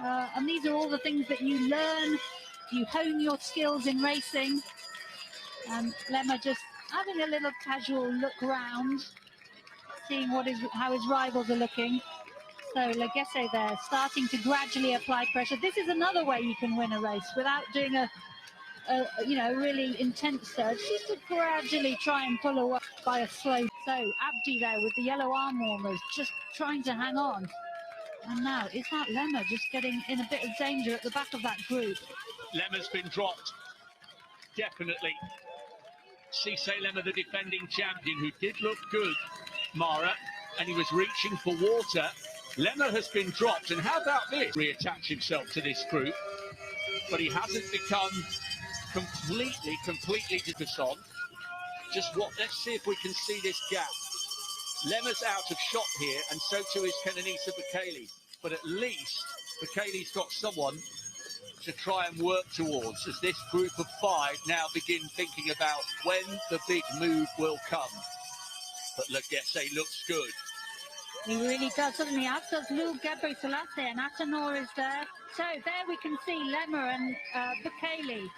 And these are all the things that you learn, you hone your skills in racing. And Lemmer just having a little casual look round, seeing how his rivals are looking. So Legesse there, starting to gradually apply pressure. This is another way you can win a race without doing a really intense surge. Just to gradually try and pull away by a slow. So Abdi there with the yellow arm warmers, just trying to hang on. And now, is that Lemmer just getting in a bit of danger at the back of that group? Lemmer's been dropped, definitely. Cisse Lemmer, the defending champion, who did look good, Mara, and he was reaching for water. Lemmer has been dropped, and how about this? Reattach himself to this group, but he hasn't become completely disarmed. Let's see if we can see this gap. Lemmer's out of shot here, and so too is Kenenisa Bekele. But at least Bekele's got someone to try and work towards as this group of 5 now begin thinking about when the big move will come. But Legesse looks good. He really does, doesn't he? As does Gabresallasie, and Atanor is there. So there we can see Lemmer and Bekele.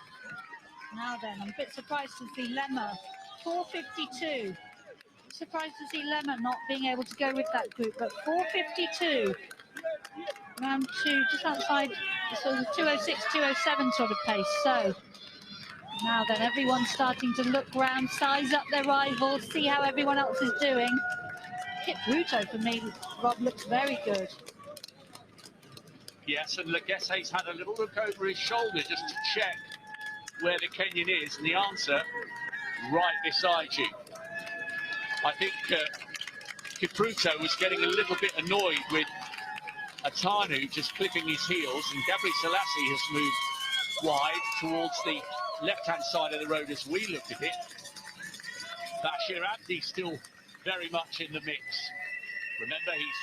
Now then, I'm a bit surprised to see Lemmer, 4:52. Surprised to see Lemmer not being able to go with that group, but 4:52. Round 2, just outside, sort of 2:06, 2:07 sort of pace. So now then, everyone's starting to look round, size up their rivals, see how everyone else is doing. Kipruto, for me, Rob, looks very good. Yes, and Legesse's had a little look over his shoulder just to check where the Kenyan is, and the answer, right beside you. I think Kipruto was getting a little bit annoyed with Atanu just clipping his heels, and Gabresallasie has moved wide towards the left-hand side of the road as we look at it. Bashir Abdi still very much in the mix. Remember, he's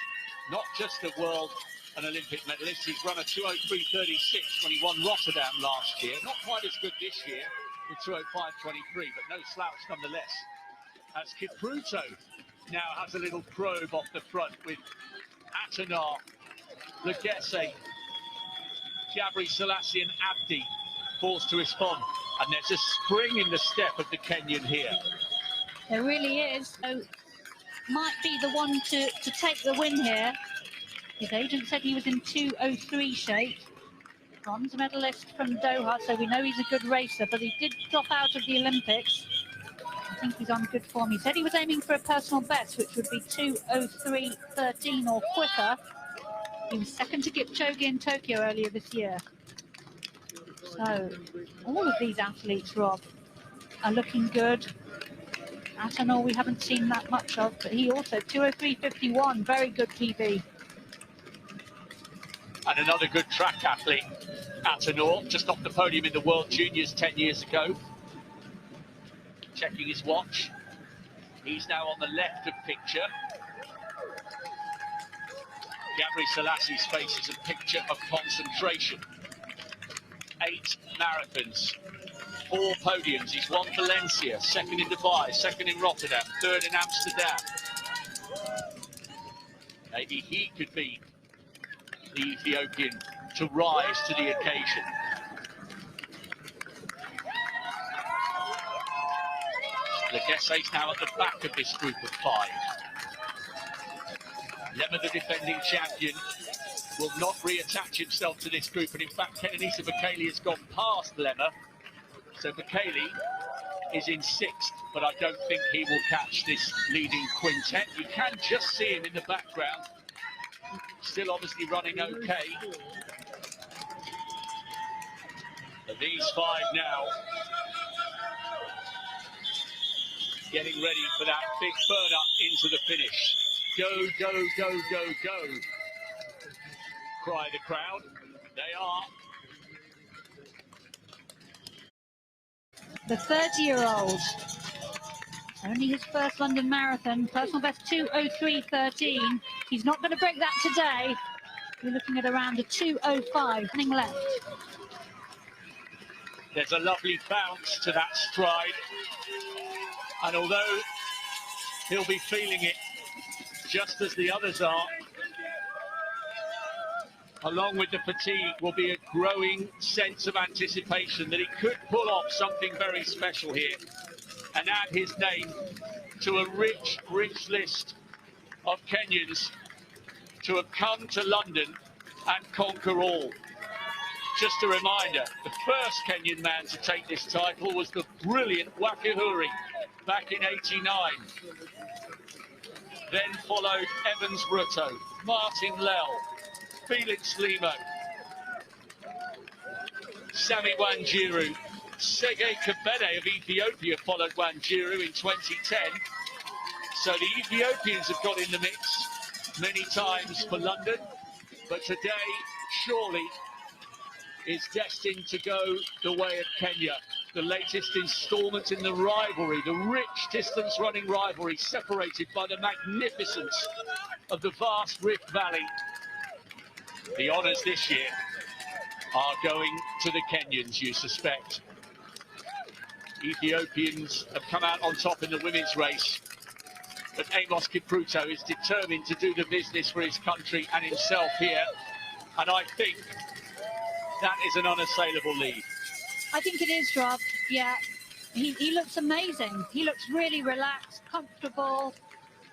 not just a world and Olympic medalist, he's run a 2:03.36 when he won Rotterdam last year. Not quite as good this year with 2:05.23, but no slouch nonetheless. As Kipruto now has a little probe off the front with Atanar, Legesse, Gabresallasie and Abdi forced to respond. And there's a spring in the step of the Kenyan here. There really is. So might be the one to take the win here. His agent said he was in 2:03 shape. Bronze medalist from Doha, so we know he's a good racer, but he did drop out of the Olympics. I think he's on good form. He said he was aiming for a personal best, which would be 2:03.13 or quicker. He was second to Kipchoge in Tokyo earlier this year. So all of these athletes, Rob, are looking good. Atanor we haven't seen that much of, but he also 2:03.51, very good PB. And another good track athlete, Atanor, just off the podium in the World Juniors 10 years ago. Checking his watch. He's now on the left of picture. Gabresallassie's face is a picture of concentration. 8 marathons, 4 podiums. He's won Valencia, second in Dubai, second in Rotterdam, third in Amsterdam. Maybe he could be the Ethiopian to rise to the occasion. Legesse's now at the back of this group of 5. Lemmer, the defending champion, will not reattach himself to this group, and in fact Kenenisa Bekele has gone past Lemmer, so Bekele is in 6th, but I don't think he will catch this leading quintet. You can just see him in the background, still obviously running okay. But these 5 now getting ready for that big burn up into the finish. Go, go, go, go, go, cry the crowd. They are. The 30-year-old, only his first London Marathon, personal best 2:03.13. He's not going to break that today. We're looking at around a 2:05 running left. There's a lovely bounce to that stride, and although he'll be feeling it just as the others are, along with the fatigue, will be a growing sense of anticipation that he could pull off something very special here and add his name to a rich, rich list of Kenyans to have come to London and conquer all. Just a reminder, the first Kenyan man to take this title was the brilliant Wakihuri back in '89. Then followed Evans Brutto, Martin Lell, Felix Limo, Sami Wanjiru, Sege Kebede of Ethiopia followed Wanjiru in 2010. So the Ethiopians have got in the mix many times for London, but today surely is destined to go the way of Kenya. The latest instalment in the rivalry, the rich distance-running rivalry separated by the magnificence of the vast Rift Valley. The honours this year are going to the Kenyans, you suspect. Ethiopians have come out on top in the women's race, but Amos Kipruto is determined to do the business for his country and himself here, and I think that is an unassailable lead. I think it is, Rob. Yeah, he looks amazing. He looks really relaxed, comfortable.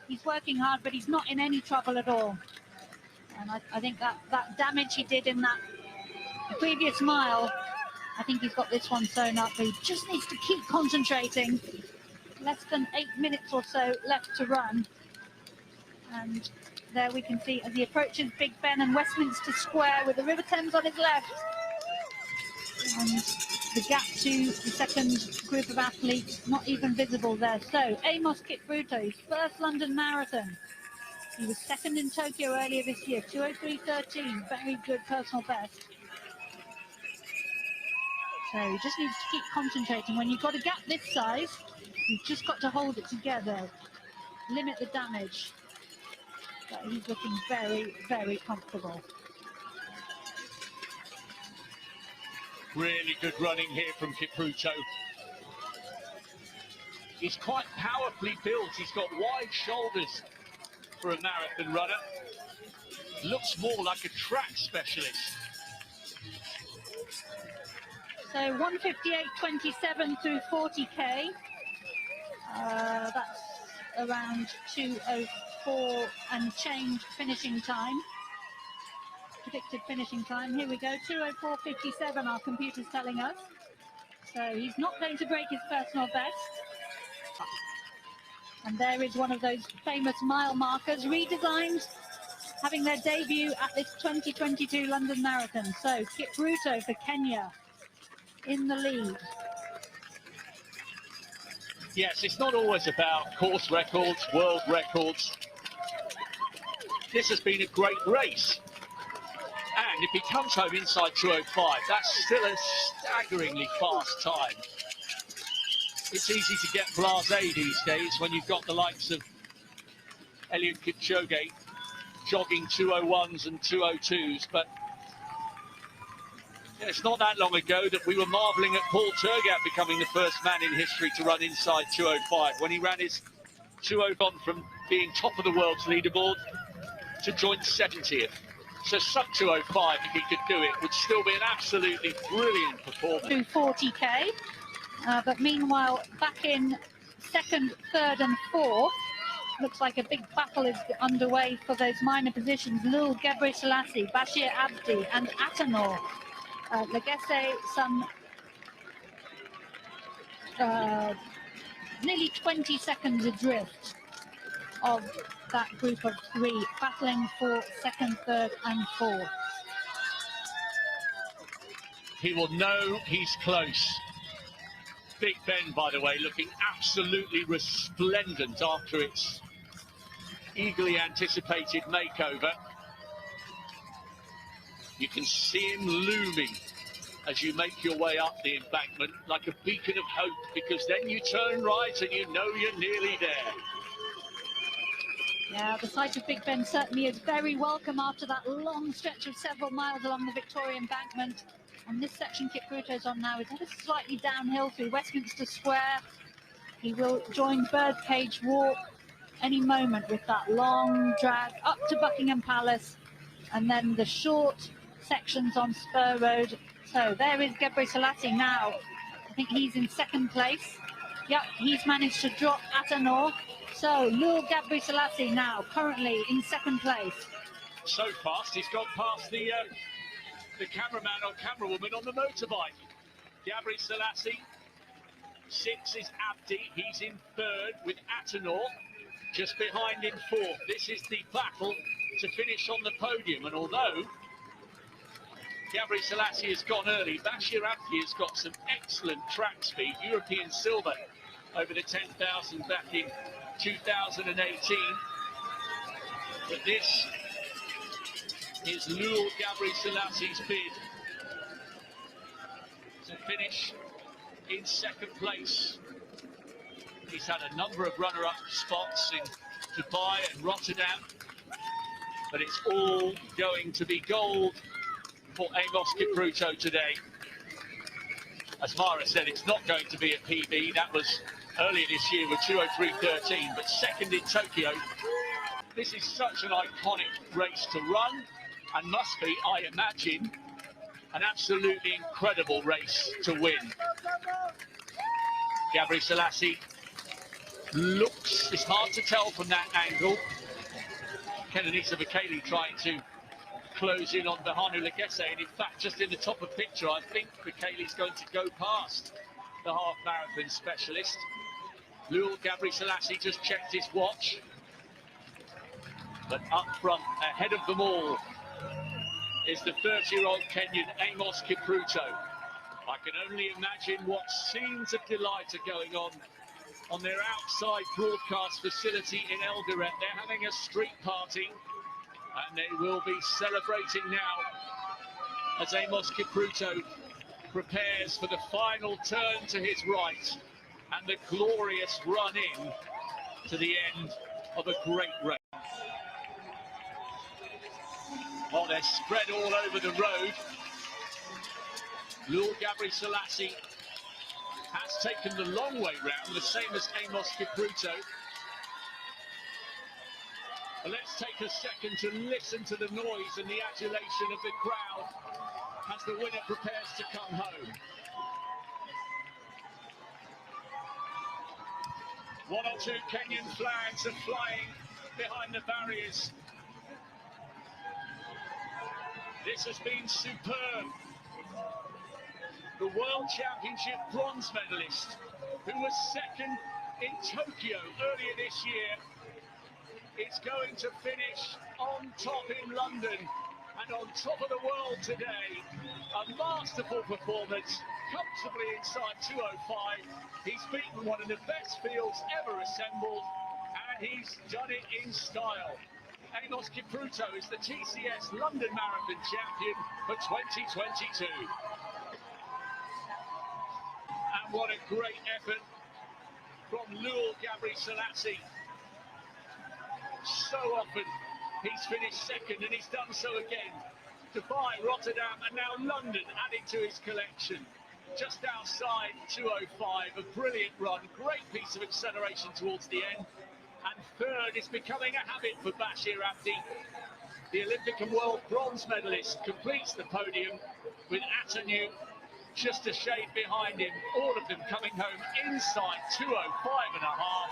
He's working hard, but he's not in any trouble at all. And I think that damage he did in that previous mile, I think he's got this one sewn up. He just needs to keep concentrating. Less than 8 minutes or so left to run. And there we can see as he approaches Big Ben and Westminster Square with the River Thames on his left. And the gap to the second group of athletes not even visible there. So Amos Kipruto, his first London Marathon. He was second in Tokyo earlier this year, 2:03.13, very good personal best. So he just needs to keep concentrating. When you've got a gap this size, you've just got to hold it together, limit the damage. But he's looking very, very comfortable. Really good running here from Kipruto. He's quite powerfully built. He's got wide shoulders for a marathon runner. Looks more like a track specialist. So 1:58.27 through 40k. That's around 2:04 and change finishing time. Predicted finishing time. Here we go, 2:04.57, our computer's telling us. So he's not going to break his personal best. And there is one of those famous mile markers, redesigned, having their debut at this 2022 London Marathon. So Kipruto for Kenya in the lead. Yes, it's not always about course records, world records. This has been a great race. And if he comes home inside 2:05, that's still a staggeringly fast time. It's easy to get blasé these days when you've got the likes of Eliud Kipchoge jogging 2:01s and 2:02s, but it's not that long ago that we were marvelling at Paul Turgat becoming the first man in history to run inside 2:05 when he ran his 2:01 from being top of the world's leaderboard to joint 70th. So sub 2:05, if he could do it, would still be an absolutely brilliant performance. 2:40k, but meanwhile, back in second, third and fourth, looks like a big battle is underway for those minor positions. Lul Gabresallasie, Bashir Abdi and Atanor. Legesse, some nearly 20 seconds adrift of that group of three, battling for second, third and fourth. He will know he's close. Big Ben, by the way, looking absolutely resplendent after its eagerly anticipated makeover. You can see him looming as you make your way up the embankment like a beacon of hope, because then you turn right and you know you're nearly there. Yeah, the sight of Big Ben certainly is very welcome after that long stretch of several miles along the Victoria Embankment. On this section Kipruto's on now is ever slightly downhill through Westminster Square. He will join Birdcage Walk any moment with that long drag up to Buckingham Palace and then the short sections on Spur Road. So there is Gabresallasie now. I think he's in second place. Yep, he's managed to drop Atanor. So Eliud Gabresallasie now currently in second place. So fast, he's gone past the cameraman or camerawoman on the motorbike. Gabresallasie, 6 is Abdi, he's in third with Atanor, just behind in fourth. This is the battle to finish on the podium, and although Gabresallasie has gone early, Bashir Abdi has got some excellent track speed, European silver over the 10,000 back in 2018. But this is Eliud Gabresallassie's bid to finish in second place. He's had a number of runner-up spots in Dubai and Rotterdam, but it's all going to be gold for Amos Kipruto today. As Mara said, it's not going to be a PB. That was earlier this year with 2:03.13, but second in Tokyo. This is such an iconic race to run, and must be, I imagine, an absolutely incredible race to win. Gabresallasie looks, it's hard to tell from that angle. Kenenisa Bekele trying to close in on Behanu Legesse, and in fact, just in the top of picture, I think Bekele's going to go past the half marathon specialist. Eliud Gabresallasie just checked his watch, but up front, ahead of them all, is the 30-year-old Kenyan Amos Kipruto. I can only imagine what scenes of delight are going on their outside broadcast facility in Eldoret. They're having a street party, and they will be celebrating now as Amos Kipruto prepares for the final turn to his right and the glorious run in to the end of a great race. Well, they're spread all over the road. Eliud Gabresallasie has taken the long way round, the same as Amos Kipruto. But let's take a second to listen to the noise and the adulation of the crowd as the winner prepares to come home. One or two Kenyan flags are flying behind the barriers. This has been superb. The World Championship bronze medalist, who was second in Tokyo earlier this year, is going to finish on top in London and on top of the world today. A masterful performance, comfortably inside 2:05. He's beaten one of the best fields ever assembled, and he's done it in style. Amos Kipruto is the TCS London Marathon champion for 2022. And what a great effort from Eliud Gabresallasie. So often he's finished second, and he's done so again. Dubai, Rotterdam, and now London adding to his collection. Just outside 2:05, a brilliant run, great piece of acceleration towards the end. And third is becoming a habit for Bashir Abdi. The Olympic and world bronze medalist completes the podium with Atanor just a shade behind him. All of them coming home inside 2:05.5.